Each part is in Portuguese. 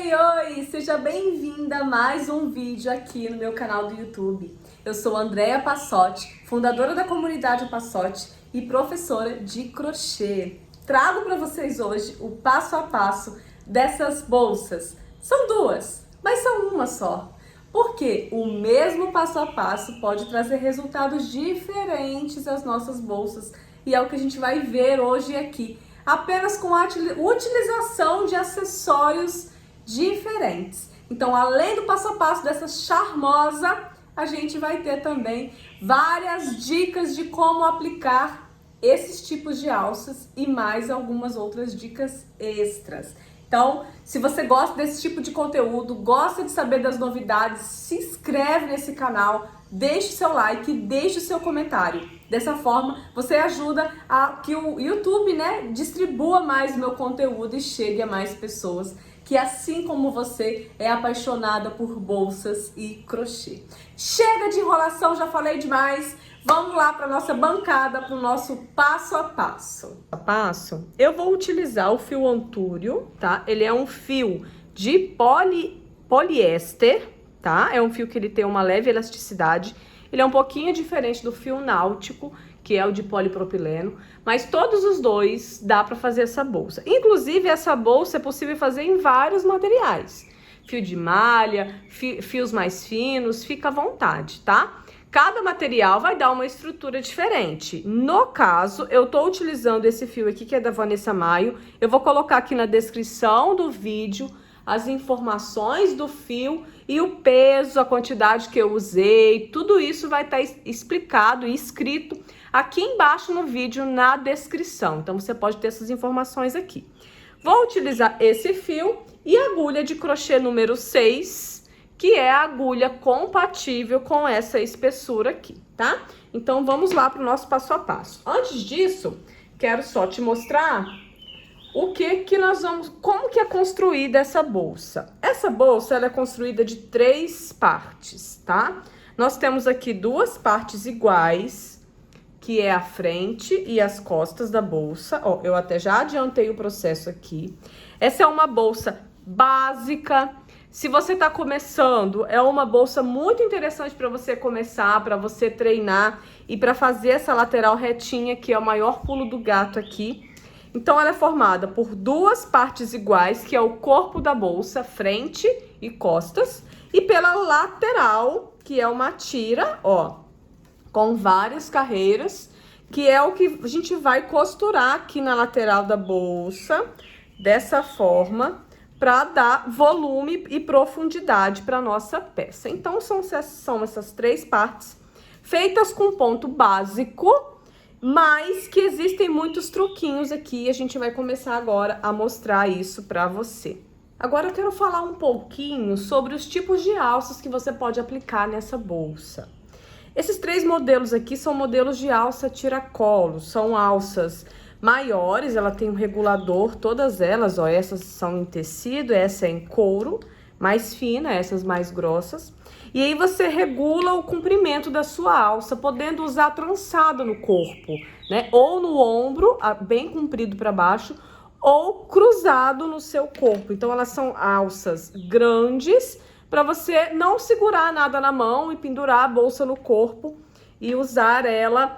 Oi! Seja bem-vinda a mais um vídeo aqui no meu canal do YouTube. Eu sou Andréa Passotti, fundadora da comunidade Passotti e professora de crochê. Trago para vocês hoje o passo a passo dessas bolsas. São duas, mas são uma só. Porque o mesmo passo a passo pode trazer resultados diferentes às nossas bolsas. E é o que a gente vai ver hoje aqui. Apenas com a utilização de acessórios diferentes. Então, além do passo a passo dessa charmosa, a gente vai ter também várias dicas de como aplicar esses tipos de alças e mais algumas outras dicas extras. Então, se você gosta desse tipo de conteúdo, gosta de saber das novidades, se inscreve nesse canal, deixe seu like, deixe o seu comentário. Dessa forma, você ajuda a que o YouTube, distribua mais o meu conteúdo e chegue a mais pessoas que, assim como você, é apaixonada por bolsas e crochê. Chega de enrolação, já falei demais. Vamos lá para nossa bancada, para o nosso passo a passo. Eu vou utilizar o fio Antúrio, tá? Ele é um fio de poliéster, tá? É um fio que ele tem uma leve elasticidade. Ele é um pouquinho diferente do fio náutico, que é o de polipropileno, mas todos os dois dá para fazer essa bolsa. Inclusive, essa bolsa é possível fazer em vários materiais. Fio de malha, fios mais finos, fica à vontade, tá? Cada material vai dar uma estrutura diferente. No caso, eu tô utilizando esse fio aqui, que é da Vanessa Maio. Eu vou colocar aqui na descrição do vídeo as informações do fio e o peso, a quantidade que eu usei. Tudo isso vai estar explicado e escrito aqui embaixo no vídeo, na descrição. Então, você pode ter essas informações aqui. Vou utilizar esse fio e a agulha de crochê número 6, que é a agulha compatível com essa espessura aqui, tá? Então, vamos lá para o nosso passo a passo. Antes disso, quero só te mostrar como que é construída essa bolsa. Essa bolsa, ela é construída de 3 partes, tá? Nós temos aqui 2 partes iguais, que é a frente e as costas da bolsa. Ó, eu até já adiantei o processo aqui. Essa é uma bolsa básica. Se você tá começando, é uma bolsa muito interessante para você começar, para você treinar e para fazer essa lateral retinha, que é o maior pulo do gato aqui. Então, ela é formada por 2 partes iguais, que é o corpo da bolsa, frente e costas, e pela lateral, que é uma tira, ó, com várias carreiras, que é o que a gente vai costurar aqui na lateral da bolsa, dessa forma, para dar volume e profundidade para nossa peça. Então, são essas 3 partes feitas com ponto básico, mas que existem muitos truquinhos aqui. A gente vai começar agora a mostrar isso para você. Agora, eu quero falar um pouquinho sobre os tipos de alças que você pode aplicar nessa bolsa. Esses 3 modelos aqui são modelos de alça tiracolo, são alças maiores, ela tem um regulador, todas elas, ó, essas são em tecido, essa é em couro, mais fina, essas mais grossas. E aí você regula o comprimento da sua alça, podendo usar trançado no corpo, né? Ou no ombro, bem comprido para baixo, ou cruzado no seu corpo. Então, elas são alças grandes, para você não segurar nada na mão e pendurar a bolsa no corpo e usar ela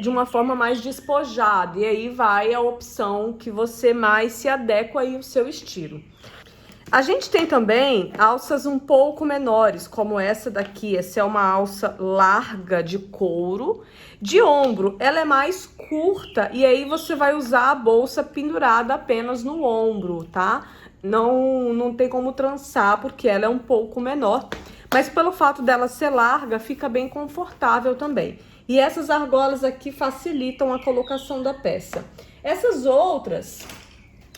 de uma forma mais despojada. E aí vai a opção que você mais se adequa aí ao seu estilo. A gente tem também alças um pouco menores, como essa daqui. Essa é uma alça larga de couro. De ombro, ela é mais curta e aí você vai usar a bolsa pendurada apenas no ombro, tá? Não tem como trançar porque ela é um pouco menor, mas pelo fato dela ser larga, fica bem confortável também. E essas argolas aqui facilitam a colocação da peça. Essas outras,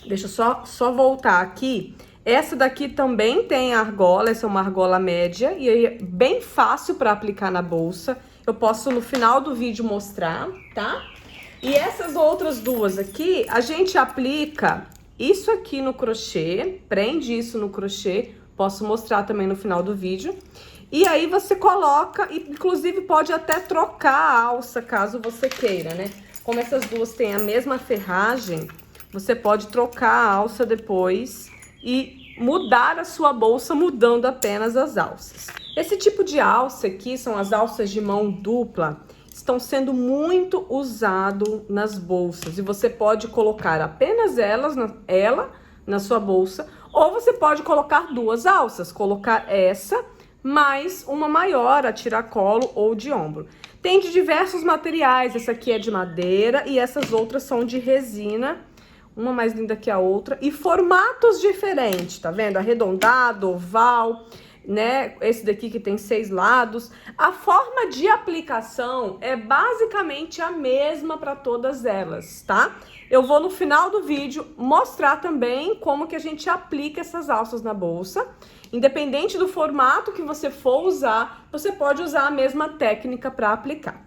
deixa eu só voltar aqui. Essa daqui também tem argola, essa é uma argola média e aí é bem fácil para aplicar na bolsa. Eu posso no final do vídeo mostrar, tá? E essas outras duas aqui, a gente aplica isso aqui no crochê, prende isso no crochê, posso mostrar também no final do vídeo. E aí você coloca, inclusive pode até trocar a alça, caso você queira, né? Como essas duas têm a mesma ferragem, você pode trocar a alça depois e mudar a sua bolsa mudando apenas as alças. Esse tipo de alça aqui são as alças de mão dupla, estão sendo muito usado nas bolsas e você pode colocar apenas ela na sua bolsa, ou você pode colocar duas alças, colocar essa mais uma maior, a tiracolo ou de ombro. Tem de diversos materiais, essa aqui é de madeira e essas outras são de resina, uma mais linda que a outra, e formatos diferentes, tá vendo? Arredondado, oval, né? Esse daqui que tem 6 lados. A forma de aplicação é basicamente a mesma para todas elas, tá? Eu vou no final do vídeo mostrar também como que a gente aplica essas alças na bolsa. Independente do formato que você for usar, você pode usar a mesma técnica para aplicar.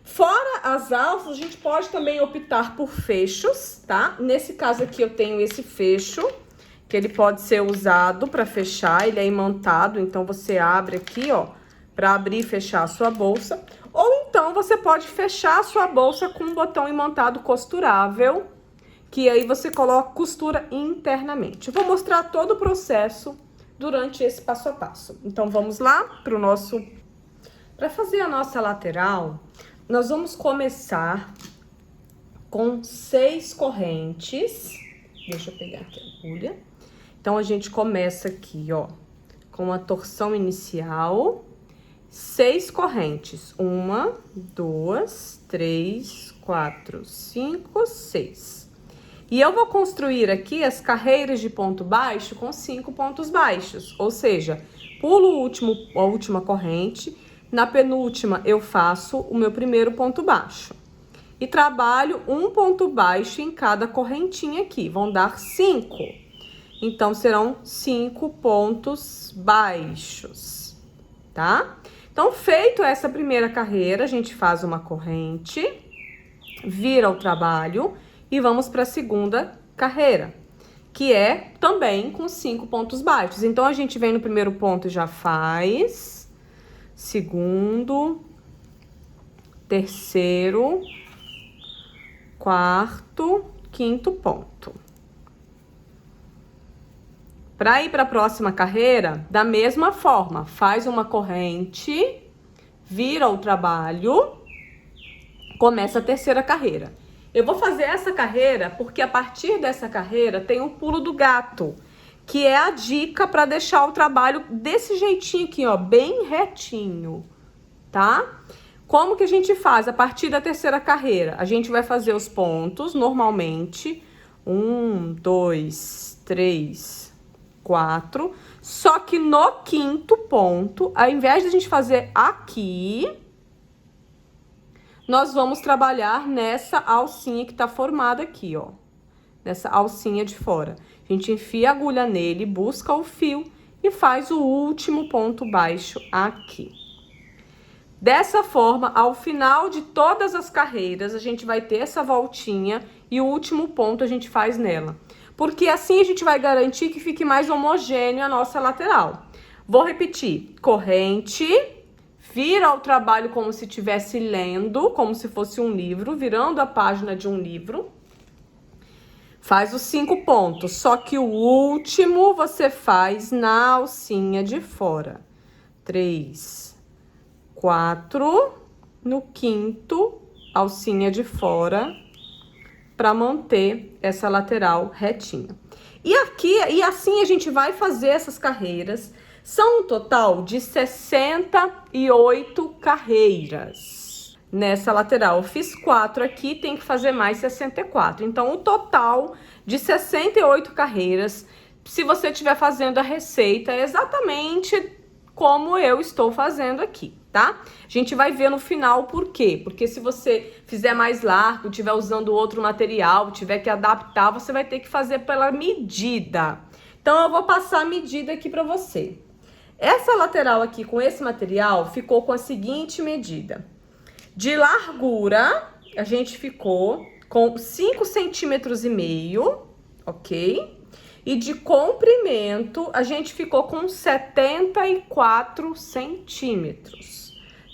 Fora as alças, a gente pode também optar por fechos, tá? Nesse caso aqui eu tenho esse fecho, que ele pode ser usado para fechar, ele é imantado, então você abre aqui, ó, para abrir e fechar a sua bolsa. Ou então você pode fechar a sua bolsa com um botão imantado costurável, que aí você coloca costura internamente. Eu vou mostrar todo o processo durante esse passo a passo. Então vamos lá para fazer a nossa lateral. Nós vamos começar com 6 correntes. Deixa eu pegar aqui a agulha. Então, a gente começa aqui, ó, com a torção inicial. 6 correntes. 1, 2, 3, 4, 5, 6. E eu vou construir aqui as carreiras de ponto baixo com 5 pontos baixos. Ou seja, pulo a última corrente. Na penúltima, eu faço o meu primeiro ponto baixo. E trabalho um ponto baixo em cada correntinha aqui. Vão dar 5. Então, serão 5 pontos baixos, tá? Então, feito essa primeira carreira, a gente faz uma corrente, vira o trabalho e vamos para a segunda carreira, que é também com 5 pontos baixos. Então, a gente vem no primeiro ponto e já faz... Segundo, terceiro, quarto, quinto ponto. Para ir para a próxima carreira, da mesma forma, faz uma corrente, vira o trabalho, começa a terceira carreira. Eu vou fazer essa carreira porque a partir dessa carreira tem o pulo do gato, que é a dica para deixar o trabalho desse jeitinho aqui, ó, bem retinho, tá? Como que a gente faz a partir da terceira carreira? A gente vai fazer os pontos normalmente, 1, 2, 3, 4, só que no quinto ponto, ao invés de a gente fazer aqui, nós vamos trabalhar nessa alcinha que tá formada aqui, ó, nessa alcinha de fora. A gente enfia a agulha nele, busca o fio e faz o último ponto baixo aqui. Dessa forma, ao final de todas as carreiras, a gente vai ter essa voltinha e o último ponto a gente faz nela. Porque assim a gente vai garantir que fique mais homogêneo a nossa lateral. Vou repetir. Corrente, vira o trabalho como se estivesse lendo, como se fosse um livro, virando a página de um livro. Faz os 5 pontos, só que o último você faz na alcinha de fora. 3, 4, no quinto, alcinha de fora, para manter essa lateral retinha. E aqui, e assim a gente vai fazer essas carreiras. São um total de 68 carreiras. Nessa lateral, eu fiz 4 aqui, tem que fazer mais 64. Então, o total de 68 carreiras, se você estiver fazendo a receita, é exatamente como eu estou fazendo aqui, tá? A gente vai ver no final por quê. Porque se você fizer mais largo, estiver usando outro material, tiver que adaptar, você vai ter que fazer pela medida. Então, eu vou passar a medida aqui para você. Essa lateral aqui com esse material ficou com a seguinte medida. De largura, a gente ficou com 5,5 centímetros, ok? E de comprimento, a gente ficou com 74 centímetros,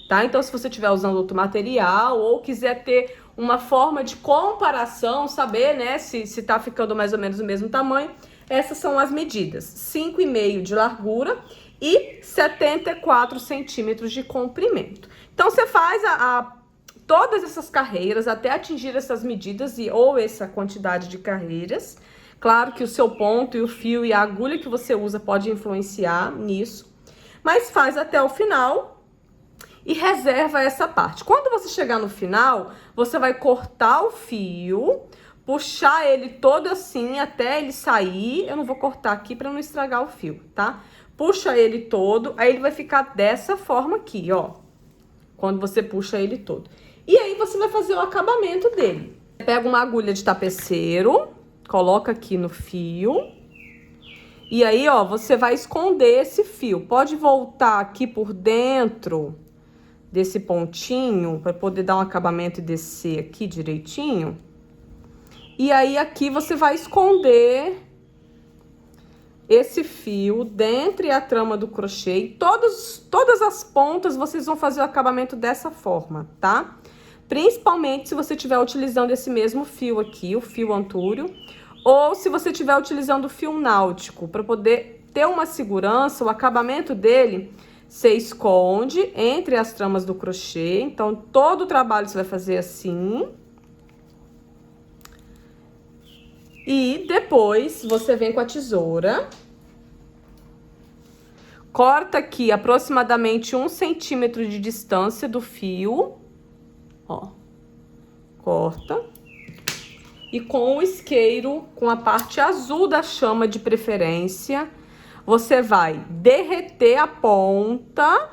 tá? Então, se você estiver usando outro material ou quiser ter uma forma de comparação, saber, né, se tá ficando mais ou menos do mesmo tamanho, essas são as medidas: 5,5 de largura e 74 centímetros de comprimento. Então, você faz todas essas carreiras até atingir essas medidas ou essa quantidade de carreiras. Claro que o seu ponto e o fio e a agulha que você usa pode influenciar nisso, mas faz até o final e reserva essa parte. Quando você chegar no final, você vai cortar o fio, puxar ele todo assim até ele sair. Eu não vou cortar aqui para não estragar o fio, tá? Puxa ele todo, aí ele vai ficar dessa forma aqui, ó. Quando você puxa ele todo. E aí você vai fazer o acabamento dele. Pega uma agulha de tapeceiro, coloca aqui no fio. E aí, ó, você vai esconder esse fio. Pode voltar aqui por dentro desse pontinho para poder dar um acabamento e descer aqui direitinho. E aí aqui você vai esconder esse fio dentro da trama do crochê. E todas as pontas vocês vão fazer o acabamento dessa forma, tá? Principalmente se você estiver utilizando esse mesmo fio aqui, o fio antúrio, ou se você estiver utilizando o fio náutico, para poder ter uma segurança, o acabamento dele você esconde entre as tramas do crochê. Então, todo o trabalho você vai fazer assim. E depois você vem com a tesoura, corta aqui aproximadamente 1 centímetro de distância do fio, ó, corta. E com o isqueiro, com a parte azul da chama de preferência, você vai derreter a ponta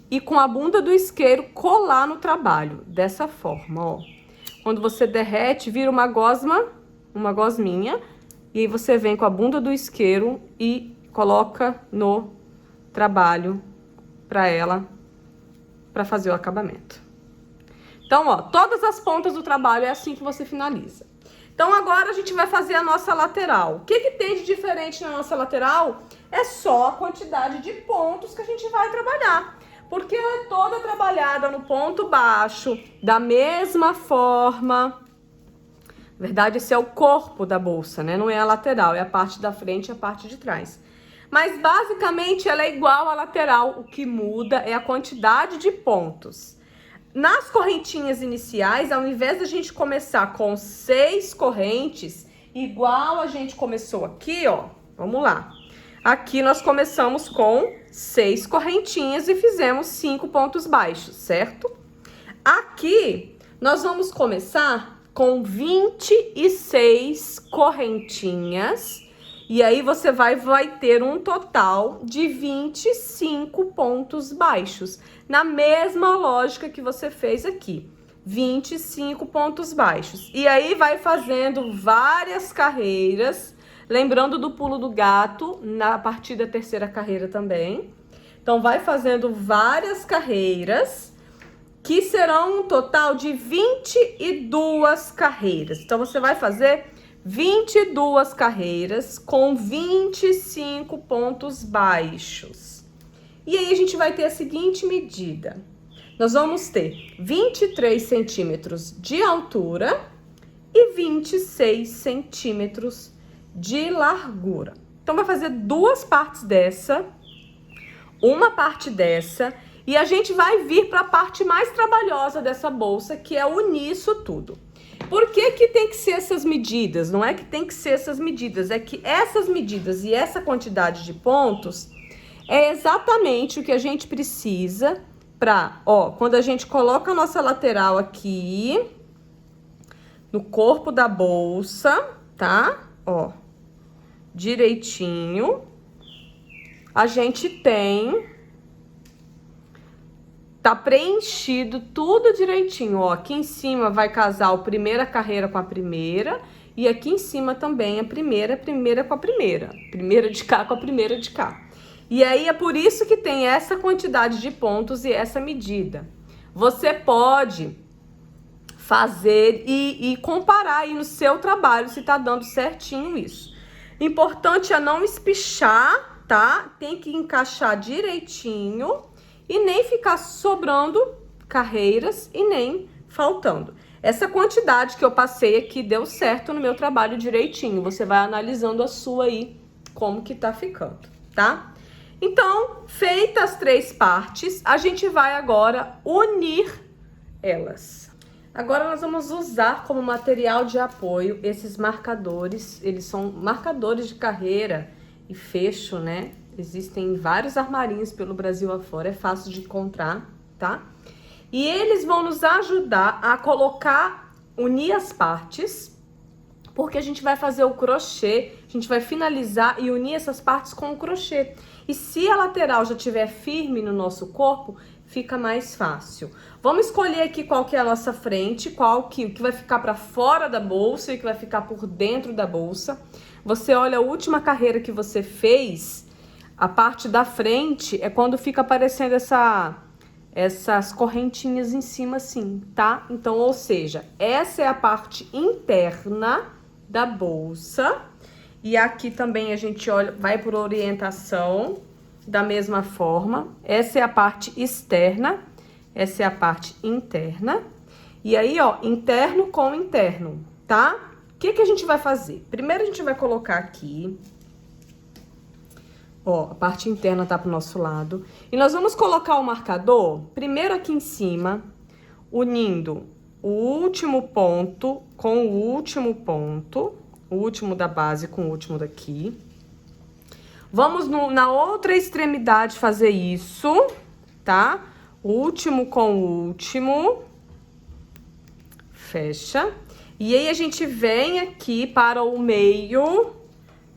e com a bunda do isqueiro colar no trabalho, dessa forma, ó. Quando você derrete, vira uma gosminha, e aí você vem com a bunda do isqueiro e coloca no trabalho para fazer o acabamento. Então, ó, todas as pontas do trabalho é assim que você finaliza. Então, agora a gente vai fazer a nossa lateral. O que que tem de diferente na nossa lateral? É só a quantidade de pontos que a gente vai trabalhar. Porque ela é toda trabalhada no ponto baixo, da mesma forma. Na verdade, esse é o corpo da bolsa, né? Não é a lateral, é a parte da frente e a parte de trás. Mas, basicamente, ela é igual à lateral. O que muda é a quantidade de pontos. Nas correntinhas iniciais, ao invés da gente começar com 6 correntes, igual a gente começou aqui, ó, vamos lá. Aqui nós começamos com 6 correntinhas e fizemos 5 pontos baixos, certo? Aqui, nós vamos começar com 26 correntinhas, e aí você vai ter um total de 25 pontos baixos. Na mesma lógica que você fez aqui, 25 pontos baixos. E aí vai fazendo várias carreiras, lembrando do pulo do gato, na partir da terceira carreira também. Então, vai fazendo várias carreiras, que serão um total de 22 carreiras. Então, você vai fazer 22 carreiras com 25 pontos baixos. E aí, a gente vai ter a seguinte medida. Nós vamos ter 23 centímetros de altura e 26 centímetros de largura. Então, vai fazer 2 partes dessa, uma parte dessa, e a gente vai vir para a parte mais trabalhosa dessa bolsa, que é unir isso tudo. Por que que tem que ser essas medidas? Não é que tem que ser essas medidas, é que essas medidas e essa quantidade de pontos é exatamente o que a gente precisa para, ó, quando a gente coloca a nossa lateral aqui no corpo da bolsa, tá? Ó, direitinho, a gente tá preenchido tudo direitinho, ó. Aqui em cima vai casar a primeira carreira com a primeira, e aqui em cima também a primeira com a primeira. Primeira de cá com a primeira de cá. E aí, é por isso que tem essa quantidade de pontos e essa medida. Você pode fazer e comparar aí no seu trabalho se tá dando certinho isso. Importante é não espichar, tá? Tem que encaixar direitinho e nem ficar sobrando carreiras e nem faltando. essa quantidade que eu passei aqui deu certo no meu trabalho direitinho. Você vai analisando a sua aí, como que tá ficando, tá? Então, feitas as 3 partes, a gente vai agora unir elas. Agora nós vamos usar como material de apoio esses marcadores. Eles são marcadores de carreira e fecho, né? Existem em vários armarinhos pelo Brasil afora, é fácil de encontrar, tá? E eles vão nos ajudar a colocar, unir as partes, porque a gente vai fazer o crochê, a gente vai finalizar e unir essas partes com o crochê. E se a lateral já estiver firme no nosso corpo, fica mais fácil. Vamos escolher aqui qual que é a nossa frente, o que vai ficar para fora da bolsa e o que vai ficar por dentro da bolsa. Você olha a última carreira que você fez, a parte da frente é quando fica aparecendo essas correntinhas em cima assim, tá? Então, ou seja, essa é a parte interna da bolsa. E aqui também a gente olha, vai por orientação da mesma forma. Essa é a parte externa, essa é a parte interna. E aí, ó, interno com interno, tá? O que que a gente vai fazer? Primeiro a gente vai colocar aqui, ó, a parte interna tá pro nosso lado. E nós vamos colocar o marcador primeiro aqui em cima, unindo o último ponto com o último ponto, o último da base com o último daqui. Vamos na outra extremidade fazer isso, tá? O último com o último. Fecha. E aí a gente vem aqui para o meio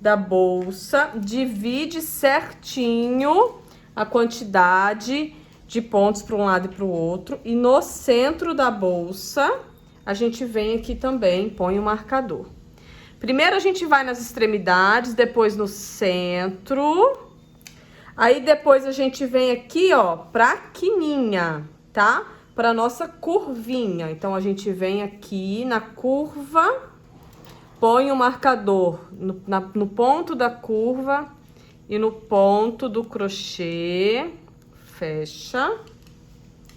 da bolsa, divide certinho a quantidade de pontos para um lado e para o outro. E no centro da bolsa, a gente vem aqui também, põe o marcador. Primeiro a gente vai nas extremidades, depois no centro. Aí depois a gente vem aqui, ó, pra quininha, tá? Pra nossa curvinha. Então a gente vem aqui na curva, põe o marcador no ponto da curva e no ponto do crochê. Fecha.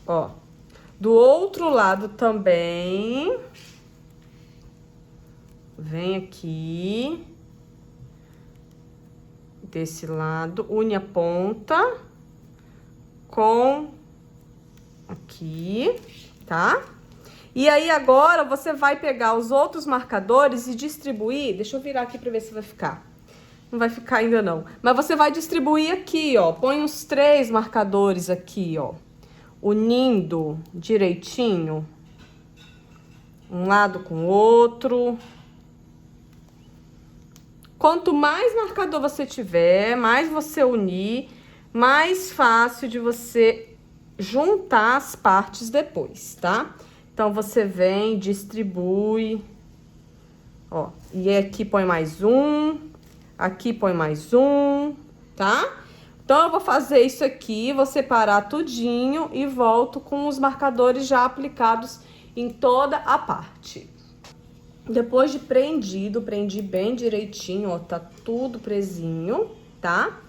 Ó. Do outro lado também. Vem aqui, desse lado, une a ponta com aqui, tá? E aí agora você vai pegar os outros marcadores e distribuir, deixa eu virar aqui pra ver se vai ficar. Não vai ficar ainda não, mas você vai distribuir aqui, ó, põe uns 3 marcadores aqui, ó, unindo direitinho, um lado com o outro. Quanto mais marcador você tiver, mais você unir, mais fácil de você juntar as partes depois, tá? Então, você vem, distribui, ó, e aqui põe mais um, aqui põe mais um, tá? Então, eu vou fazer isso aqui, vou separar tudinho e volto com os marcadores já aplicados em toda a parte. Depois de prendido, prendi bem direitinho, ó, tá tudo presinho, tá?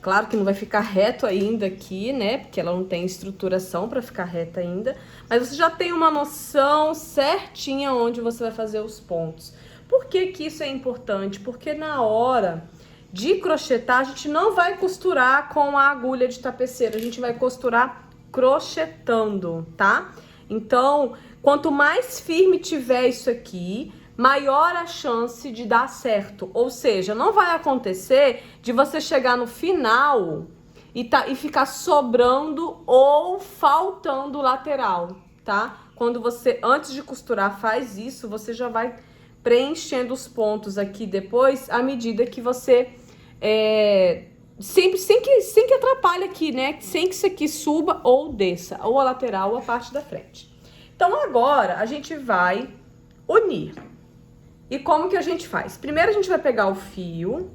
Claro que não vai ficar reto ainda aqui, né? Porque ela não tem estruturação pra ficar reta ainda. Mas você já tem uma noção certinha onde você vai fazer os pontos. Por que que isso é importante? Porque na hora de crochetar, a gente não vai costurar com a agulha de tapeceira. A gente vai costurar crochetando, tá? Então, quanto mais firme tiver isso aqui, maior a chance de dar certo. Ou seja, não vai acontecer de você chegar no final e ficar sobrando ou faltando lateral, tá? Quando você, antes de costurar, faz isso, você já vai preenchendo os pontos aqui depois, à medida que você... sempre sem que atrapalhe aqui, né? Sem que isso aqui suba ou desça, ou a lateral ou a parte da frente. Então, agora, a gente vai unir. E como que a gente faz? Primeiro, a gente vai pegar o fio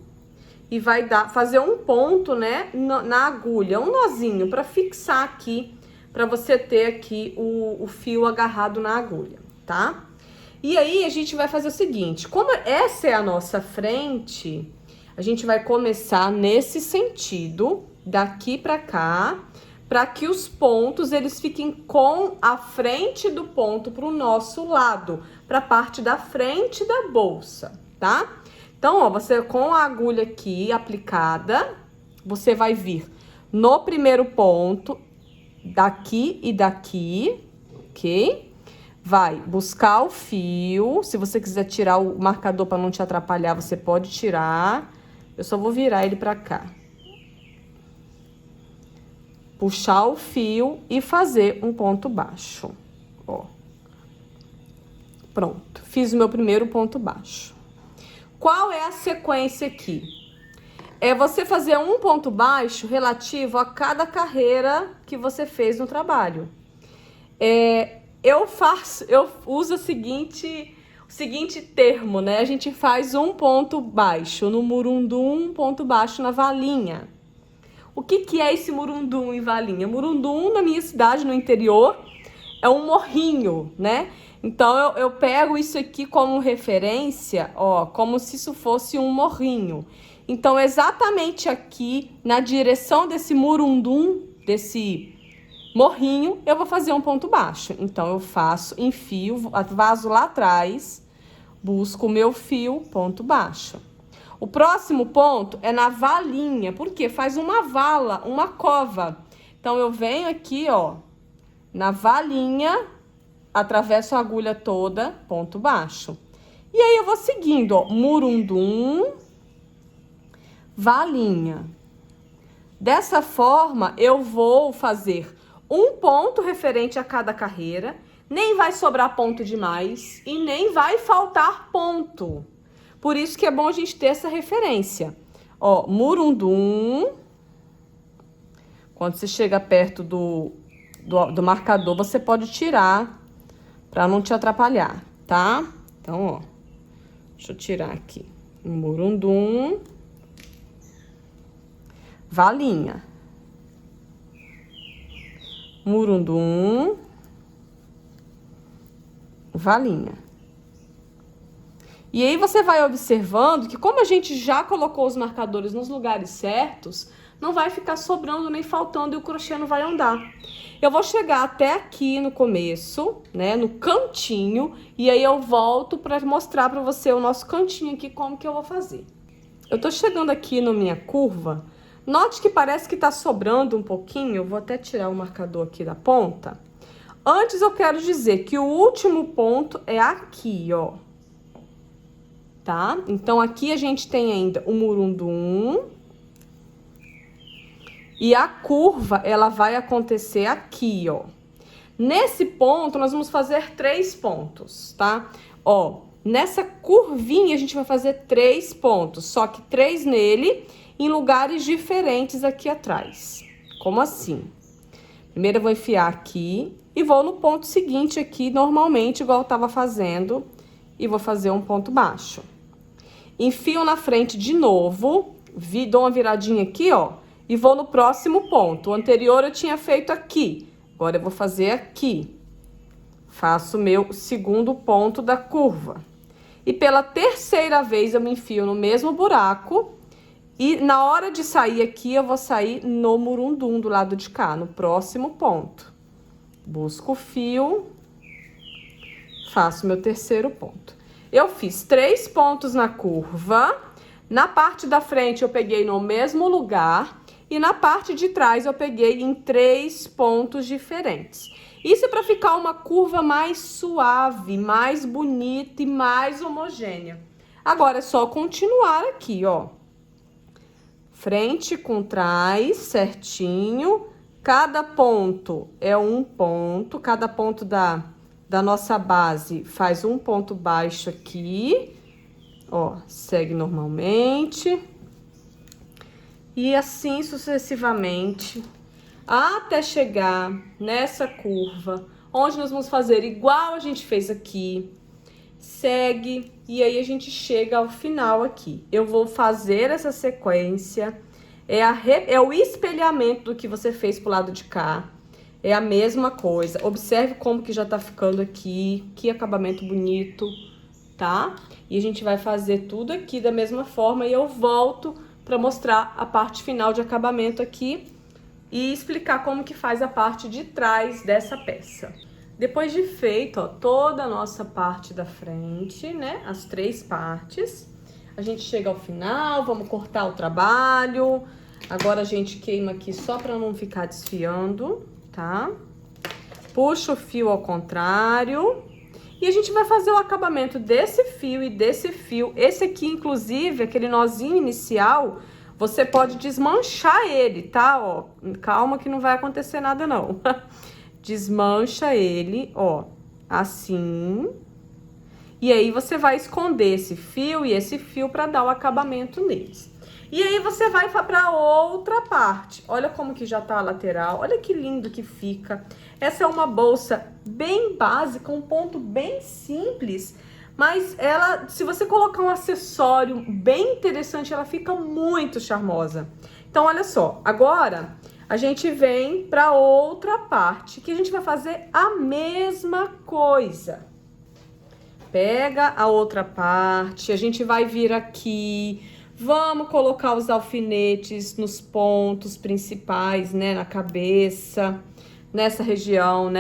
e vai fazer um ponto, né, na agulha, um nozinho para fixar aqui, para você ter aqui o fio agarrado na agulha, tá? E aí, a gente vai fazer o seguinte, como essa é a nossa frente, a gente vai começar nesse sentido, daqui pra cá, para que os pontos eles fiquem com a frente do ponto para o nosso lado, para a parte da frente da bolsa, tá? Então, ó, você com a agulha aqui aplicada, você vai vir no primeiro ponto, daqui e daqui, ok? Vai buscar o fio. Se você quiser tirar o marcador para não te atrapalhar, você pode tirar. Eu só vou virar ele para cá. Puxar o fio e fazer um ponto baixo, ó. Pronto, fiz o meu primeiro ponto baixo. Qual é a sequência aqui? É você fazer um ponto baixo relativo a cada carreira que você fez no trabalho. Eu uso o seguinte termo, né? A gente faz um ponto baixo no murundum, um ponto baixo na valinha. O que é esse murundum e valinha? Murundum, na minha cidade, no interior, é um morrinho, né? Então, eu pego isso aqui como referência, ó, como se isso fosse um morrinho. Então, exatamente aqui, na direção desse murundum, desse morrinho, eu vou fazer um ponto baixo. Então, eu faço, enfio, vaso lá atrás, busco o meu fio, ponto baixo. O próximo ponto é na valinha, porque faz uma vala, uma cova. Então, eu venho aqui, ó, na valinha, atravesso a agulha toda, ponto baixo. E aí, eu vou seguindo, ó, murundum, valinha. Dessa forma, eu vou fazer um ponto referente a cada carreira, nem vai sobrar ponto demais e nem vai faltar ponto. Por isso que é bom a gente ter essa referência. Ó, murundum. Quando você chega perto do marcador, você pode tirar para não te atrapalhar, tá? Então, ó, deixa eu tirar aqui. Murundum. Valinha. Murundum. Valinha. E aí você vai observando que como a gente já colocou os marcadores nos lugares certos, não vai ficar sobrando nem faltando e o crochê não vai andar. Eu vou chegar até aqui no começo, né, no cantinho, e aí eu volto para mostrar para você o nosso cantinho aqui, como que eu vou fazer. Eu tô chegando aqui na minha curva, note que parece que tá sobrando um pouquinho, eu vou até tirar o marcador aqui da ponta. Antes eu quero dizer que o último ponto é aqui, ó. Tá? Então, aqui a gente tem ainda o murundum. E a curva, ela vai acontecer aqui, ó. Nesse ponto, nós vamos fazer 3 pontos, tá? Ó, nessa curvinha, a gente vai fazer 3 pontos. Só que 3 nele, em lugares diferentes aqui atrás. Como assim? Primeiro, eu vou enfiar aqui e vou no ponto seguinte aqui, normalmente, igual eu tava fazendo. E vou fazer um ponto baixo. Enfio na frente de novo, dou uma viradinha aqui, ó, e vou no próximo ponto. O anterior eu tinha feito aqui, agora eu vou fazer aqui. Faço o meu segundo ponto da curva. E pela terceira vez eu me enfio no mesmo buraco e na hora de sair aqui eu vou sair no murundum do lado de cá, no próximo ponto. Busco o fio, faço meu terceiro ponto. Eu fiz 3 pontos na curva, na parte da frente eu peguei no mesmo lugar e na parte de trás eu peguei em 3 pontos diferentes. Isso é para ficar uma curva mais suave, mais bonita e mais homogênea. Agora é só continuar aqui, ó. Frente com trás, certinho. Cada ponto é um ponto, cada ponto da nossa base faz um ponto baixo aqui, ó, segue normalmente, e assim sucessivamente, até chegar nessa curva, onde nós vamos fazer igual a gente fez aqui, segue, e aí a gente chega ao final aqui. Eu vou fazer essa sequência, é o espelhamento do que você fez pro lado de cá. É a mesma coisa. Observe como que já tá ficando aqui. Que acabamento bonito, tá? E a gente vai fazer tudo aqui da mesma forma. E eu volto pra mostrar a parte final de acabamento aqui. e explicar como que faz a parte de trás dessa peça. Depois de feito, ó, toda a nossa parte da frente, né, as 3 partes, a gente chega ao final, vamos cortar o trabalho. Agora a gente queima aqui só para não ficar desfiando, tá? Puxa o fio ao contrário. E a gente vai fazer o acabamento desse fio e desse fio. Esse aqui, inclusive, aquele nozinho inicial, você pode desmanchar ele, tá? Ó, calma que não vai acontecer nada, não. Desmancha ele, ó, assim. E aí, você vai esconder esse fio e esse fio para dar o acabamento neles. E aí, você vai para outra parte. Olha como que já tá a lateral. Olha que lindo que fica. Essa é uma bolsa bem básica, um ponto bem simples. Mas ela, se você colocar um acessório bem interessante, ela fica muito charmosa. Então, olha só. Agora, a gente vem para outra parte, que a gente vai fazer a mesma coisa. Pega a outra parte, a gente vai vir aqui... Vamos colocar os alfinetes nos pontos principais, né? Na cabeça, nessa região.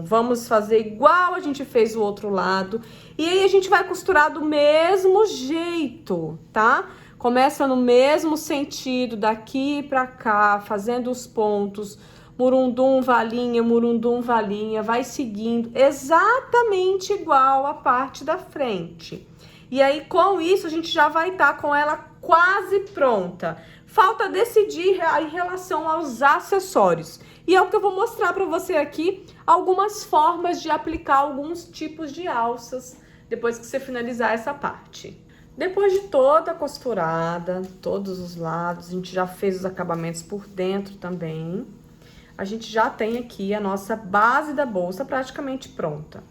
Vamos fazer igual a gente fez o outro lado. E aí, a gente vai costurar do mesmo jeito, tá? Começa no mesmo sentido, daqui pra cá, fazendo os pontos. Murundum, valinha, vai seguindo exatamente igual a parte da frente. E aí, com isso, a gente já vai estar com ela quase pronta. Falta decidir em relação aos acessórios. E é o que eu vou mostrar para você aqui, algumas formas de aplicar alguns tipos de alças, depois que você finalizar essa parte. Depois de toda costurada, todos os lados, a gente já fez os acabamentos por dentro também. A gente já tem aqui a nossa base da bolsa praticamente pronta.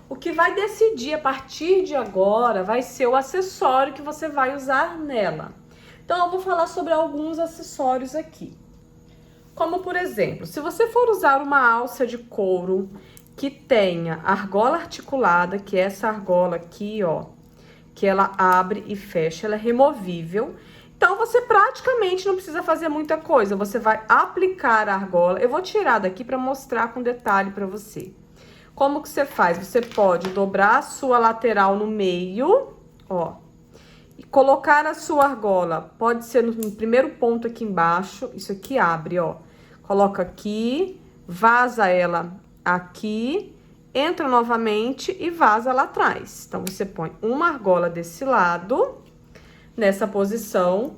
O que vai decidir a partir de agora vai ser o acessório que você vai usar nela. Então, eu vou falar sobre alguns acessórios aqui. Como, por exemplo, se você for usar uma alça de couro que tenha argola articulada, que é essa argola aqui, ó, que ela abre e fecha, ela é removível. Então, você praticamente não precisa fazer muita coisa. Você vai aplicar a argola. Eu vou tirar daqui para mostrar com detalhe para você. Como que você faz? Você pode dobrar a sua lateral no meio, ó, e colocar a sua argola. Pode ser no primeiro ponto aqui embaixo, isso aqui abre, ó. Coloca aqui, vaza ela aqui, entra novamente e vaza lá atrás. Então, você põe uma argola desse lado, nessa posição.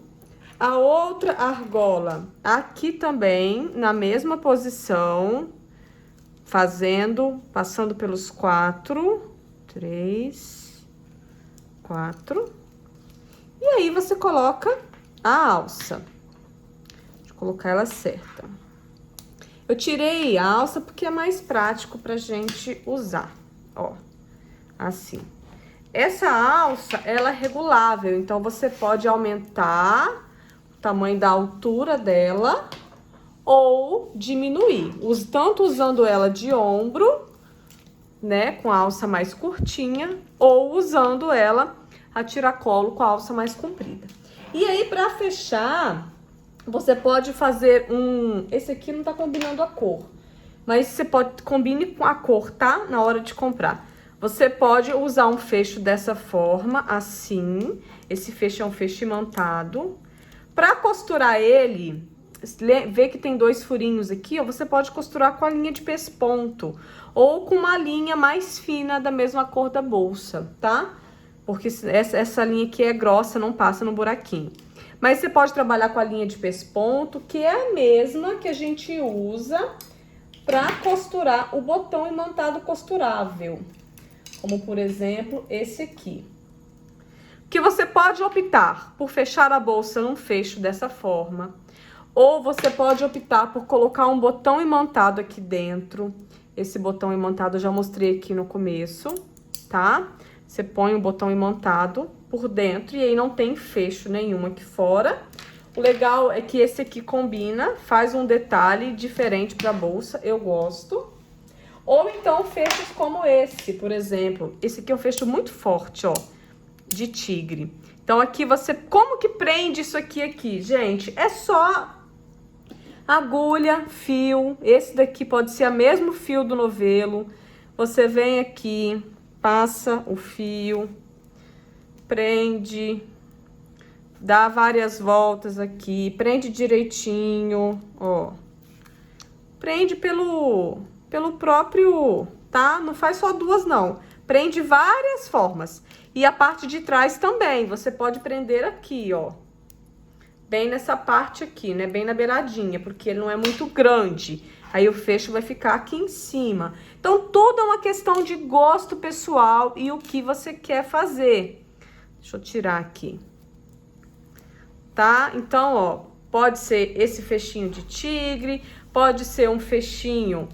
A outra argola aqui também, na mesma posição. Passando pelos 4, 3, 4. E aí, você coloca a alça. Deixa eu colocar ela certa. Eu tirei a alça porque é mais prático pra gente usar, ó. Assim. Essa alça, ela é regulável, então você pode aumentar o tamanho da altura dela ou diminuir, tanto usando ela de ombro, né, com a alça mais curtinha, ou usando ela a tiracolo com a alça mais comprida. E aí, pra fechar, você pode fazer esse aqui não tá combinando a cor, mas você pode combine com a cor, tá? Na hora de comprar. Você pode usar um fecho dessa forma, assim. Esse fecho é um fecho imantado. Pra costurar ele, vê que tem 2 furinhos aqui, ó, você pode costurar com a linha de pesponto ou com uma linha mais fina da mesma cor da bolsa, tá? Porque essa linha aqui é grossa, não passa no buraquinho. Mas você pode trabalhar com a linha de pesponto, que é a mesma que a gente usa para costurar o botão imantado costurável. Como, por exemplo, esse aqui. Que você pode optar por fechar a bolsa num fecho dessa forma. Ou você pode optar por colocar um botão imantado aqui dentro. Esse botão imantado eu já mostrei aqui no começo, tá? Você põe o botão imantado por dentro e aí não tem fecho nenhum aqui fora. O legal é que esse aqui combina, faz um detalhe diferente pra bolsa, eu gosto. Ou então fechos como esse, por exemplo. Esse aqui é um fecho muito forte, ó, de tigre. Então aqui você, como que prende isso aqui, gente? É só Agulha, fio, esse daqui pode ser o mesmo fio do novelo. Você vem aqui, passa o fio, prende, dá várias voltas aqui, prende direitinho, ó. Prende pelo próprio, tá? Não faz só duas, não. Prende várias formas. E a parte de trás também, você pode prender aqui, ó. Bem nessa parte aqui, né? Bem na beiradinha, porque ele não é muito grande. Aí o fecho vai ficar aqui em cima. Então, tudo é uma questão de gosto pessoal e o que você quer fazer. Deixa eu tirar aqui. Tá? Então, ó, pode ser esse fechinho de tigre, pode ser um fechinho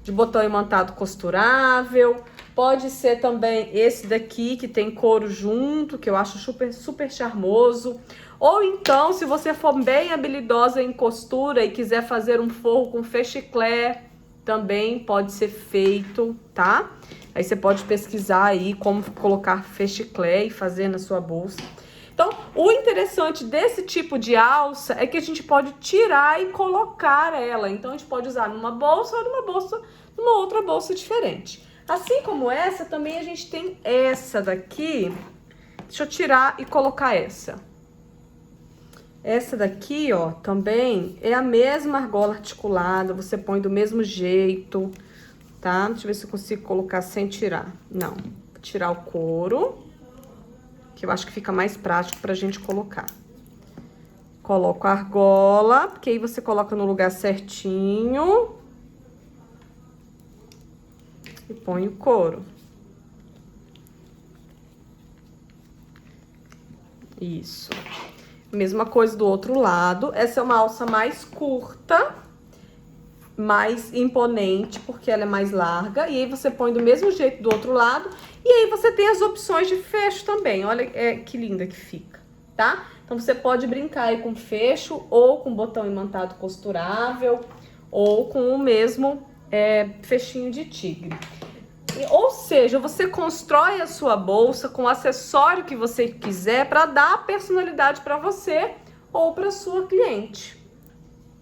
de botão imantado costurável, pode ser também esse daqui que tem couro junto, que eu acho super charmoso. Ou então, se você for bem habilidosa em costura e quiser fazer um forro com fechiclé, também pode ser feito, tá? Aí você pode pesquisar aí como colocar fechiclé e fazer na sua bolsa. Então, o interessante desse tipo de alça é que a gente pode tirar e colocar ela. Então, a gente pode usar numa bolsa ou numa outra bolsa diferente. Assim como essa, também a gente tem essa daqui. Deixa eu tirar e colocar essa. Essa daqui, ó, também é a mesma argola articulada, você põe do mesmo jeito, tá? Deixa eu ver se eu consigo colocar sem tirar. Não, vou tirar o couro, que eu acho que fica mais prático pra gente colocar. Coloco a argola, porque aí você coloca no lugar certinho. E põe o couro. Isso. Mesma coisa do outro lado. Essa é uma alça mais curta, mais imponente, porque ela é mais larga. E aí você põe do mesmo jeito do outro lado. E aí você tem as opções de fecho também. Olha que linda que fica, tá? Então você pode brincar aí com fecho, ou com botão imantado costurável, ou com o mesmo fechinho de tigre. Ou seja, você constrói a sua bolsa com o acessório que você quiser para dar a personalidade para você ou para sua cliente.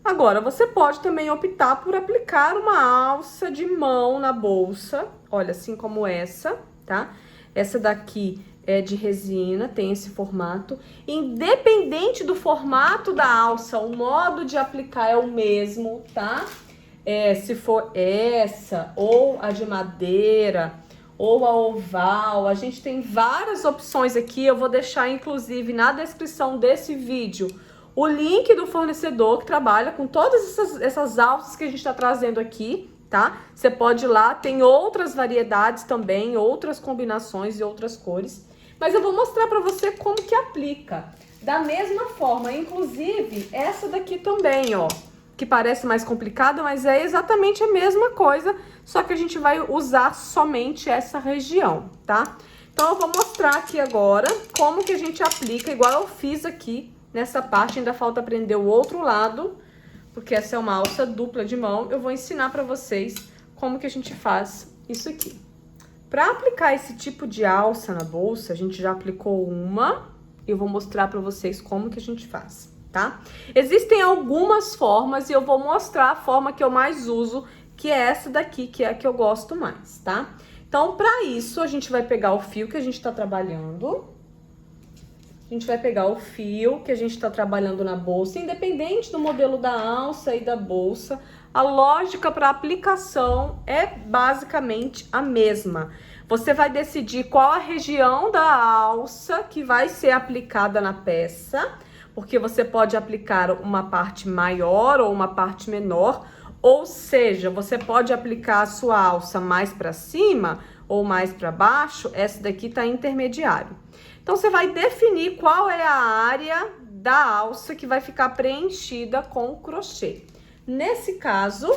Agora, você pode também optar por aplicar uma alça de mão na bolsa, olha, assim como essa, tá? Essa daqui é de resina, tem esse formato. Independente do formato da alça, o modo de aplicar é o mesmo, tá? Se for essa, ou a de madeira, ou a oval, a gente tem várias opções aqui. Eu vou deixar, inclusive, na descrição desse vídeo, o link do fornecedor que trabalha com todas essas alças que a gente está trazendo aqui, tá? Você pode ir lá, tem outras variedades também, outras combinações e outras cores. Mas eu vou mostrar para você como que aplica. Da mesma forma, inclusive, essa daqui também, ó. Que parece mais complicada, mas é exatamente a mesma coisa, só que a gente vai usar somente essa região, tá? Então, eu vou mostrar aqui agora como que a gente aplica, igual eu fiz aqui nessa parte. Ainda falta aprender o outro lado, porque essa é uma alça dupla de mão. Eu vou ensinar pra vocês como que a gente faz isso aqui. Pra aplicar esse tipo de alça na bolsa, a gente já aplicou uma, eu vou mostrar pra vocês como que a gente faz. Tá? Existem algumas formas e eu vou mostrar a forma que eu mais uso, que é essa daqui, que é a que eu gosto mais, tá? Então, para isso, a gente vai pegar o fio que a gente tá trabalhando. A gente vai pegar o fio que a gente tá trabalhando na bolsa, independente do modelo da alça e da bolsa, a lógica para aplicação é basicamente a mesma. Você vai decidir qual a região da alça que vai ser aplicada na peça, porque você pode aplicar uma parte maior ou uma parte menor, ou seja, você pode aplicar a sua alça mais para cima ou mais para baixo. Essa daqui tá intermediário. Então, você vai definir qual é a área da alça que vai ficar preenchida com o crochê. Nesse caso,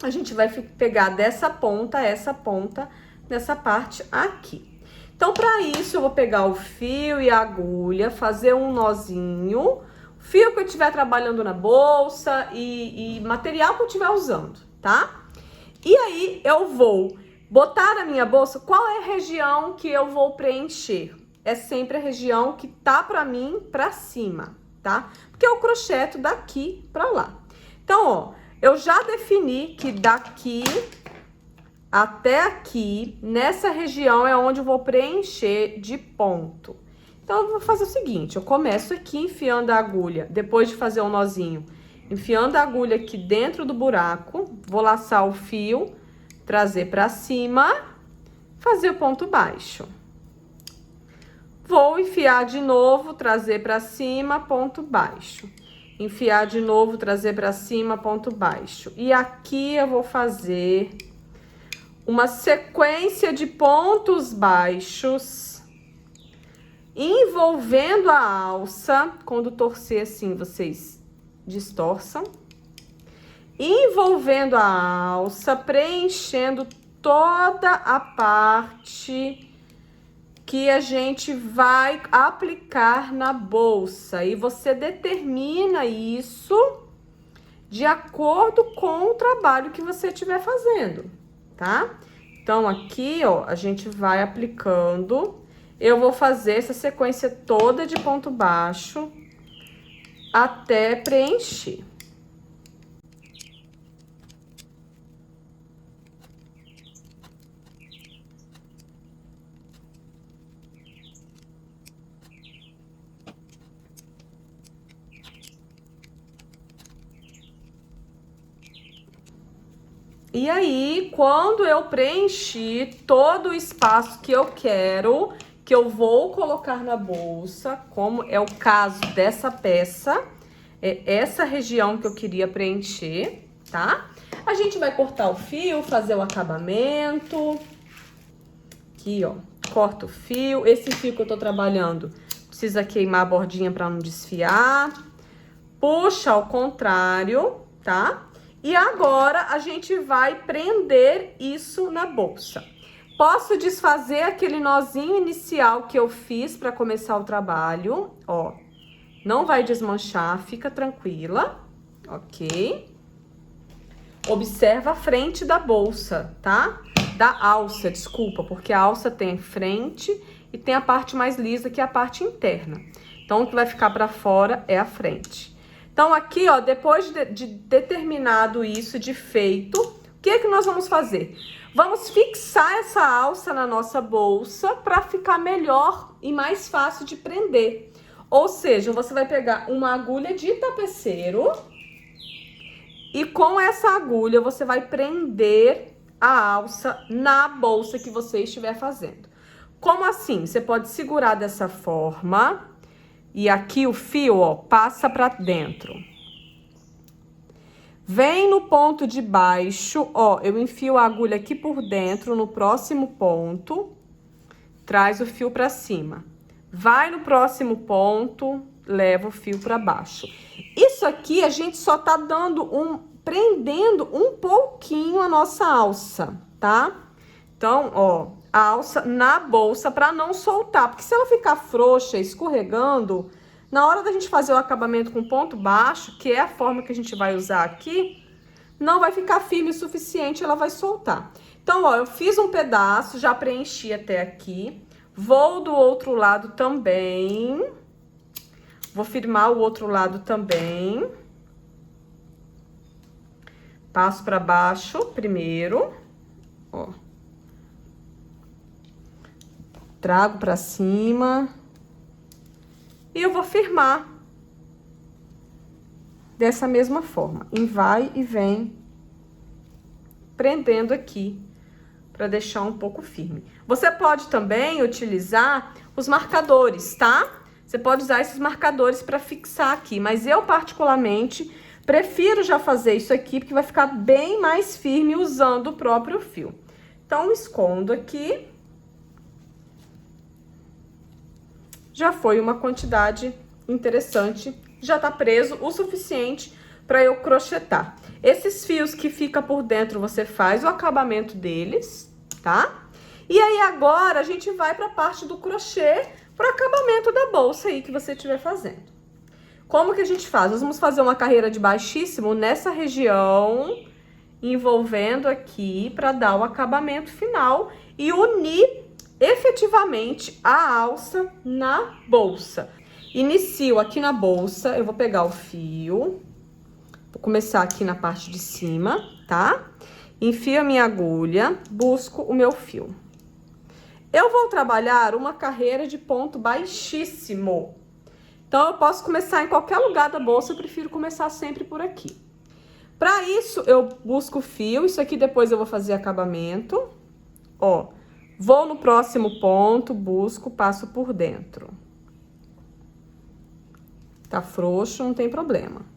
a gente vai pegar dessa ponta, essa ponta, nessa parte aqui. Então, para isso, eu vou pegar o fio e a agulha, fazer um nozinho, fio que eu estiver trabalhando na bolsa e material que eu estiver usando, tá? E aí, eu vou botar na minha bolsa qual é a região que eu vou preencher. É sempre a região que tá para mim para cima, tá? Porque é o crochê daqui para lá. Então, ó, eu já defini que daqui até aqui, nessa região, é onde eu vou preencher de ponto. Então, eu vou fazer o seguinte, eu começo aqui enfiando a agulha, depois de fazer um nozinho, enfiando a agulha aqui dentro do buraco, vou laçar o fio, trazer pra cima, fazer o ponto baixo. Vou enfiar de novo, trazer pra cima, ponto baixo. Enfiar de novo, trazer pra cima, ponto baixo. E aqui eu vou fazer uma sequência de pontos baixos, envolvendo a alça. Quando torcer assim, vocês distorçam. Envolvendo a alça, preenchendo toda a parte que a gente vai aplicar na bolsa. E você determina isso de acordo com o trabalho que você estiver fazendo, tá? Então, aqui, ó, a gente vai aplicando. Eu vou fazer essa sequência toda de ponto baixo até preencher. E aí, quando eu preenchi todo o espaço que eu quero, que eu vou colocar na bolsa, como é o caso dessa peça, é essa região que eu queria preencher, tá? A gente vai cortar o fio, fazer o acabamento. Aqui, ó, corta o fio. Esse fio que eu tô trabalhando precisa queimar a bordinha pra não desfiar. Puxa ao contrário, tá? E agora, a gente vai prender isso na bolsa. Posso desfazer aquele nozinho inicial que eu fiz para começar o trabalho, ó. Não vai desmanchar, fica tranquila, ok? Observa a frente da bolsa, tá? Da alça, desculpa, porque a alça tem frente e tem a parte mais lisa, que é a parte interna. Então, o que vai ficar para fora é a frente. Então, aqui, ó, depois de determinado isso, de feito, o que é que nós vamos fazer? Vamos fixar essa alça na nossa bolsa para ficar melhor e mais fácil de prender. Ou seja, você vai pegar uma agulha de tapeceiro e com essa agulha você vai prender a alça na bolsa que você estiver fazendo. Como assim? Você pode segurar dessa forma. E aqui o fio, ó, passa pra dentro. Vem no ponto de baixo, ó, eu enfio a agulha aqui por dentro, no próximo ponto, traz o fio pra cima. Vai no próximo ponto, leva o fio pra baixo. Isso aqui a gente só tá prendendo um pouquinho a nossa alça, tá? Então, ó, a alça na bolsa pra não soltar, porque se ela ficar frouxa, escorregando, na hora da gente fazer o acabamento com ponto baixo, que é a forma que a gente vai usar aqui, não vai ficar firme o suficiente, ela vai soltar. Então, ó, eu fiz um pedaço, já preenchi até aqui, vou do outro lado também, vou firmar o outro lado também, passo pra baixo primeiro, ó. Trago pra cima. E eu vou firmar dessa mesma forma. Em vai e vem, prendendo aqui, pra deixar um pouco firme. Você pode também utilizar os marcadores, tá? Você pode usar esses marcadores pra fixar aqui. Mas eu, particularmente, prefiro já fazer isso aqui, porque vai ficar bem mais firme usando o próprio fio. Então, escondo aqui. Já foi uma quantidade interessante, já tá preso o suficiente para eu crochetar. Esses fios que fica por dentro, você faz o acabamento deles, tá? E aí, agora, a gente vai para a parte do crochê, pro acabamento da bolsa aí que você estiver fazendo. Como que a gente faz? Nós vamos fazer uma carreira de baixíssimo nessa região, envolvendo aqui para dar o acabamento final e unir efetivamente a alça na bolsa. Inicio aqui na bolsa, eu vou pegar o fio, Vou começar aqui na parte de cima, tá? Enfio a minha agulha, busco o meu fio. Eu vou trabalhar uma carreira de ponto baixíssimo. Então, eu posso começar em qualquer lugar da bolsa, eu prefiro começar sempre por aqui. Para isso, eu busco o fio, isso aqui depois eu vou fazer acabamento. Ó, vou no próximo ponto, busco, passo por dentro. Tá frouxo, não tem problema.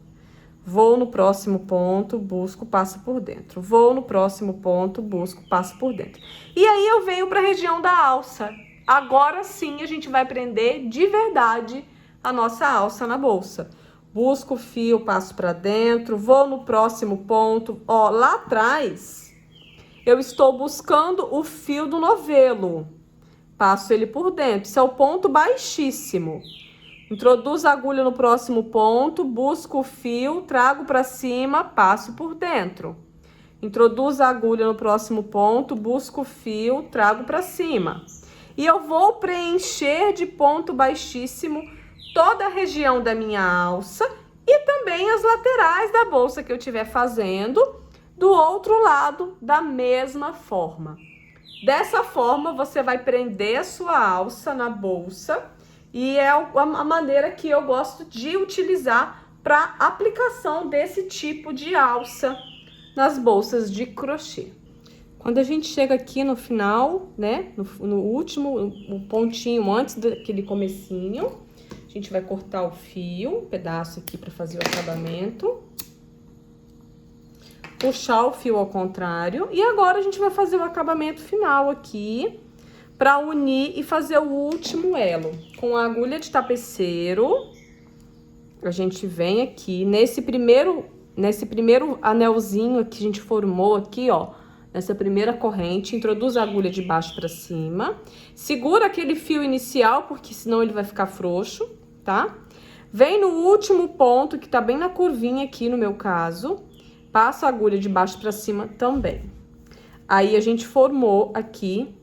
Vou no próximo ponto, busco, passo por dentro. Vou no próximo ponto, busco, passo por dentro. E aí eu venho para a região da alça. Agora sim a gente vai prender de verdade a nossa alça na bolsa. Busco o fio, passo para dentro, vou no próximo ponto. Ó, lá atrás eu estou buscando o fio do novelo. Passo ele por dentro. Isso é o ponto baixíssimo. Introduzo a agulha no próximo ponto, busco o fio, trago para cima, passo por dentro. Introduzo a agulha no próximo ponto, busco o fio, trago para cima. E eu vou preencher de ponto baixíssimo toda a região da minha alça e também as laterais da bolsa que eu estiver fazendo do outro lado da mesma forma. Dessa forma, você vai prender a sua alça na bolsa. E é a maneira que eu gosto de utilizar para aplicação desse tipo de alça nas bolsas de crochê. Quando a gente chega aqui no final, né, no último, o pontinho antes daquele comecinho, a gente vai cortar o fio, um pedaço aqui para fazer o acabamento. Puxar o fio ao contrário. E agora a gente vai fazer o acabamento final aqui, para unir e fazer o último elo. Com a agulha de tapeceiro, a gente vem aqui nesse primeiro anelzinho que a gente formou aqui, ó, nessa primeira corrente, introduz a agulha de baixo para cima, segura aquele fio inicial, porque senão ele vai ficar frouxo, tá? Vem no último ponto, que tá bem na curvinha aqui no meu caso, passo a agulha de baixo para cima também. Aí a gente formou aqui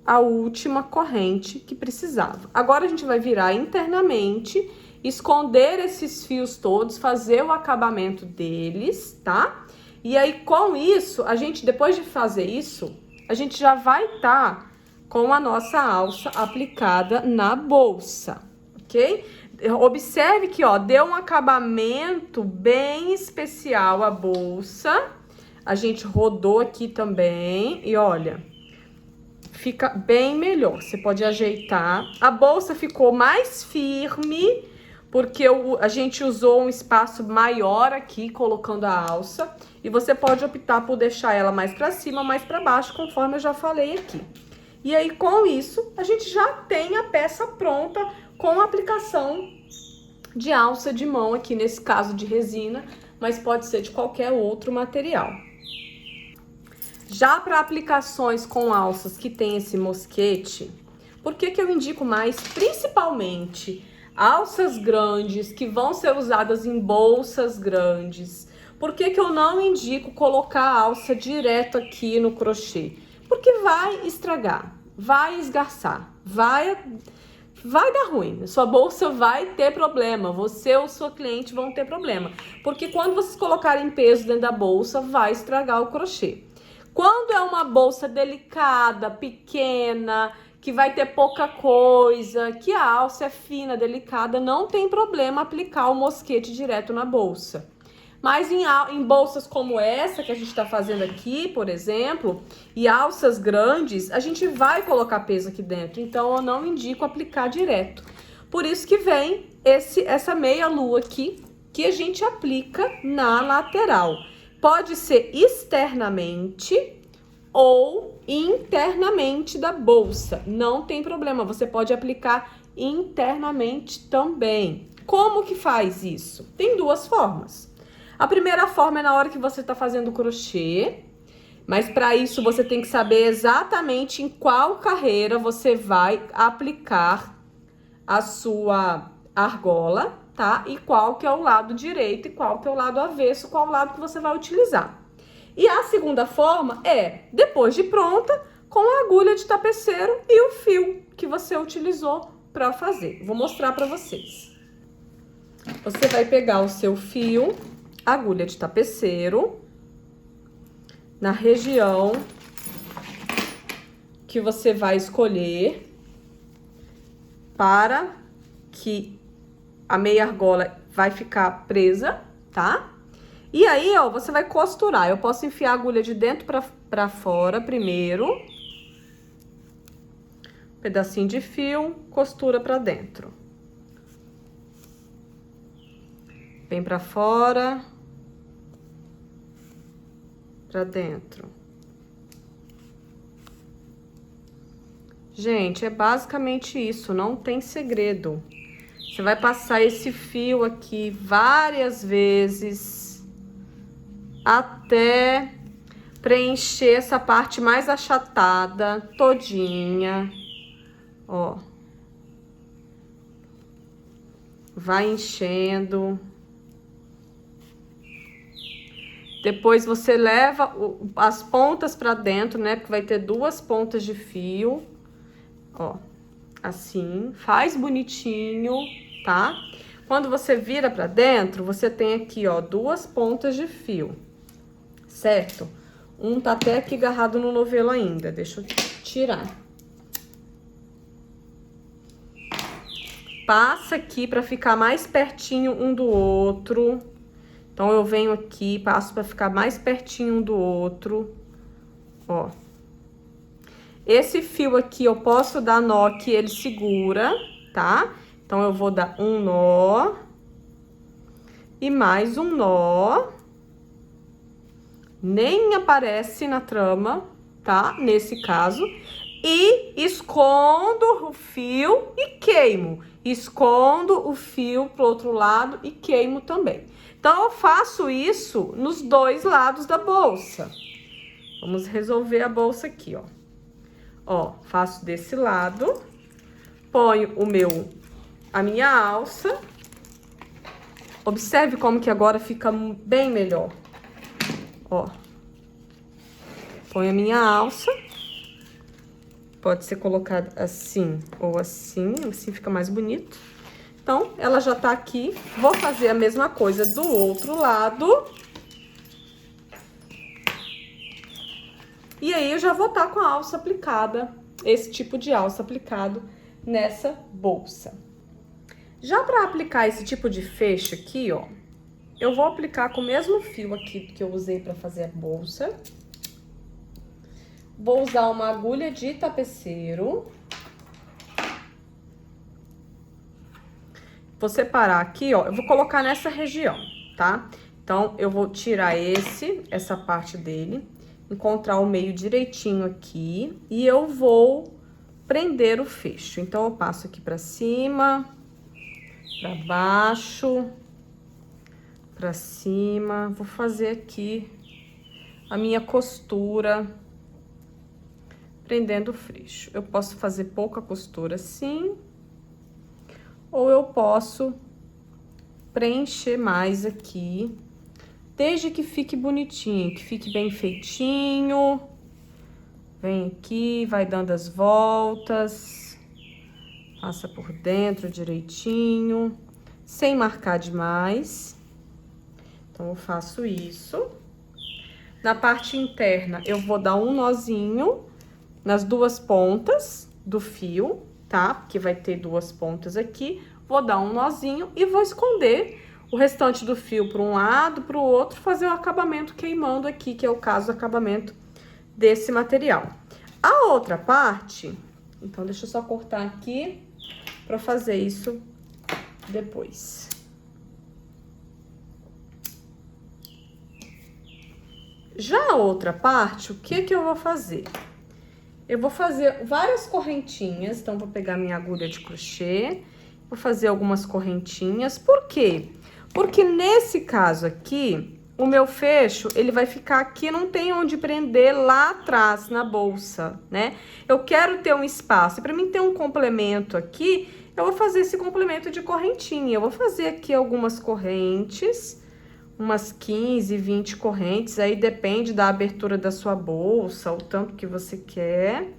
a última corrente que precisava. Agora a gente vai virar internamente, esconder esses fios todos, fazer o acabamento deles, tá? E aí com isso, depois de fazer isso, a gente já vai estar com a nossa alça aplicada na bolsa, ok? Observe que, ó, deu um acabamento bem especial a bolsa. A gente rodou aqui também e olha, fica bem melhor. Você pode ajeitar. A bolsa ficou mais firme, porque a gente usou um espaço maior aqui, colocando a alça. E você pode optar por deixar ela mais pra cima, mais pra baixo, conforme eu já falei aqui. E aí, com isso, a gente já tem a peça pronta com a aplicação de alça de mão aqui, nesse caso de resina, mas pode ser de qualquer outro material. Já para aplicações com alças que tem esse mosquete, por que que eu indico mais? Principalmente alças grandes que vão ser usadas em bolsas grandes. Por que que eu não indico colocar a alça direto aqui no crochê? Porque vai estragar, vai esgarçar, vai dar ruim. Sua bolsa vai ter problema, você ou sua cliente vão ter problema. Porque quando vocês colocarem peso dentro da bolsa, vai estragar o crochê. Quando é uma bolsa delicada, pequena, que vai ter pouca coisa, que a alça é fina, delicada, não tem problema aplicar o mosquete direto na bolsa. Mas em bolsas como essa que a gente está fazendo aqui, por exemplo, e alças grandes, a gente vai colocar peso aqui dentro. Então, eu não indico aplicar direto. Por isso que vem essa meia lua aqui, que a gente aplica na lateral. Pode ser externamente ou internamente da bolsa. Não tem problema, você pode aplicar internamente também. Como que faz isso? Tem duas formas. A primeira forma é na hora que você está fazendo crochê, mas para isso você tem que saber exatamente em qual carreira você vai aplicar a sua argola, tá? E qual que é o lado direito e qual que é o lado avesso, qual o lado que você vai utilizar. E a segunda forma é, depois de pronta, com a agulha de tapeceiro e o fio que você utilizou para fazer. Vou mostrar para vocês. Você vai pegar o seu fio, agulha de tapeceiro na região que você vai escolher para que a meia argola vai ficar presa, tá? E aí, ó, você vai costurar. Eu posso enfiar a agulha de dentro pra fora primeiro. Pedacinho de fio, costura pra dentro. Vem pra fora. Pra dentro. Gente, é basicamente isso, não tem segredo. Você vai passar esse fio aqui várias vezes até preencher essa parte mais achatada todinha. Ó. Vai enchendo. Depois você leva as pontas pra dentro, né? Porque vai ter duas pontas de fio. Ó, assim. Faz bonitinho, tá? Quando você vira pra dentro, você tem aqui, ó, duas pontas de fio. Certo? Um tá até aqui agarrado no novelo ainda. Deixa eu tirar. Passa aqui pra ficar mais pertinho um do outro. Então, eu venho aqui, passo pra ficar mais pertinho um do outro. Ó. Esse fio aqui eu posso dar nó que ele segura, tá? Então, eu vou dar um nó. E mais um nó. Nem aparece na trama, tá? Nesse caso. E escondo o fio e queimo. Escondo o fio pro outro lado e queimo também. Então, eu faço isso nos dois lados da bolsa. Vamos resolver a bolsa aqui, ó. Ó, faço desse lado. Ponho a minha alça. Observe como que agora fica bem melhor. Ó. Ponho a minha alça. Pode ser colocada assim ou assim fica mais bonito. Então, ela já tá aqui. Vou fazer a mesma coisa do outro lado. E aí, eu já vou estar com a alça aplicada, esse tipo de alça aplicado nessa bolsa. Já para aplicar esse tipo de fecho aqui, ó, eu vou aplicar com o mesmo fio aqui que eu usei para fazer a bolsa. Vou usar uma agulha de tapeceiro. Vou separar aqui, ó, eu vou colocar nessa região, tá? Então, eu vou tirar essa parte dele, encontrar o meio direitinho aqui e eu vou prender o fecho. Então, eu passo aqui pra cima, pra baixo, pra cima. Vou fazer aqui a minha costura prendendo o fecho. Eu posso fazer pouca costura assim, ou eu posso preencher mais aqui, desde que fique bonitinho, que fique bem feitinho. Vem aqui, vai dando as voltas, passa por dentro direitinho, sem marcar demais. Então, eu faço isso. Na parte interna, eu vou dar um nozinho nas duas pontas do fio, tá? Porque vai ter duas pontas aqui. Vou dar um nozinho e vou esconder o restante do fio para um lado, para o outro, fazer o acabamento queimando aqui, que é o caso do acabamento desse material. A outra parte, então, deixa eu só cortar aqui para fazer isso depois. Já a outra parte, o que que eu vou fazer? Eu vou fazer várias correntinhas, então, vou pegar minha agulha de crochê, vou fazer algumas correntinhas. Por quê? Porque nesse caso aqui, o meu fecho, ele vai ficar aqui, não tem onde prender lá atrás, na bolsa, né? Eu quero ter um espaço, e pra mim ter um complemento aqui, eu vou fazer esse complemento de correntinha. Eu vou fazer aqui algumas correntes, umas 15, 20 correntes, aí depende da abertura da sua bolsa, o tanto que você quer.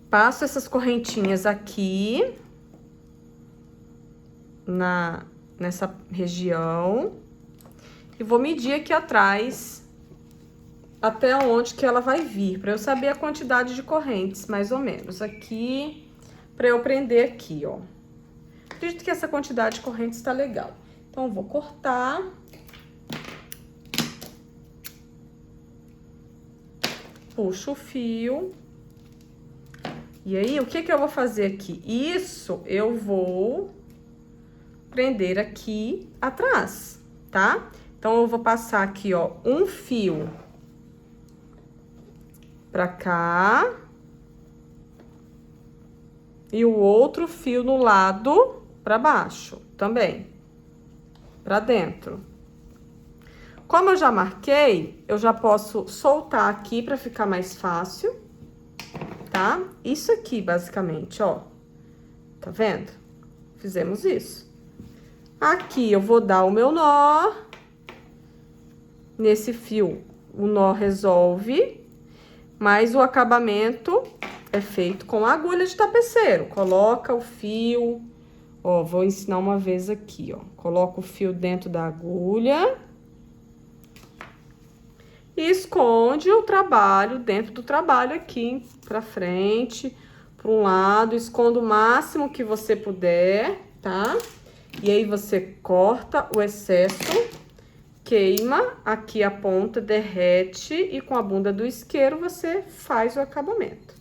Passo essas correntinhas aqui nessa região. E vou medir aqui atrás até onde que ela vai vir, para eu saber a quantidade de correntes, mais ou menos. Aqui, para eu prender aqui, ó. Acredito que essa quantidade de correntes tá legal. Então, eu vou cortar. Puxo o fio. E aí, o que que eu vou fazer aqui? Isso eu vou prender aqui atrás, tá? Então, eu vou passar aqui, ó, um fio pra cá. E o outro fio no lado pra baixo, também. Pra dentro. Como eu já marquei, eu já posso soltar aqui pra ficar mais fácil, tá? Isso aqui, basicamente, ó. Tá vendo? Fizemos isso. Aqui eu vou dar o meu nó. Nesse fio, o nó resolve, mas o acabamento é feito com agulha de tapeceiro. Coloca o fio, ó, vou ensinar uma vez aqui, ó. Coloca o fio dentro da agulha. E esconde o trabalho dentro do trabalho aqui, pra frente, para um lado. Esconda o máximo que você puder, tá? E aí, você corta o excesso, queima aqui a ponta, derrete e com a bunda do isqueiro você faz o acabamento.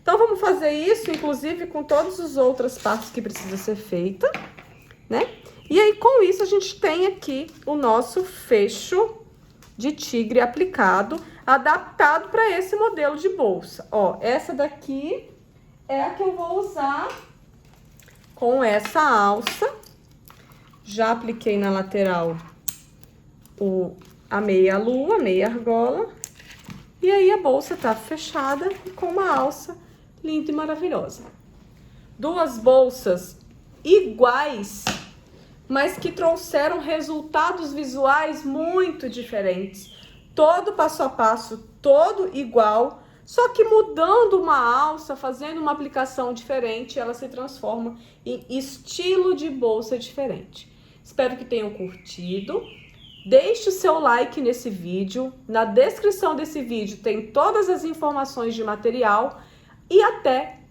Então, vamos fazer isso, inclusive, com todas as outras partes que precisa ser feita, né? E aí, com isso, a gente tem aqui o nosso fecho de tigre aplicado, adaptado para esse modelo de bolsa. Ó, essa daqui é a que eu vou usar com essa alça. Já apliquei na lateral a meia lua, meia argola. E aí, a bolsa tá fechada e com uma alça linda e maravilhosa. Duas bolsas iguais, mas que trouxeram resultados visuais muito diferentes. Todo passo a passo, todo igual, só que mudando uma alça, fazendo uma aplicação diferente, ela se transforma em estilo de bolsa diferente. Espero que tenham curtido. Deixe o seu like nesse vídeo. Na descrição desse vídeo tem todas as informações de material. E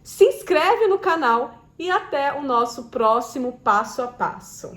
se inscreve no canal e até o nosso próximo passo a passo.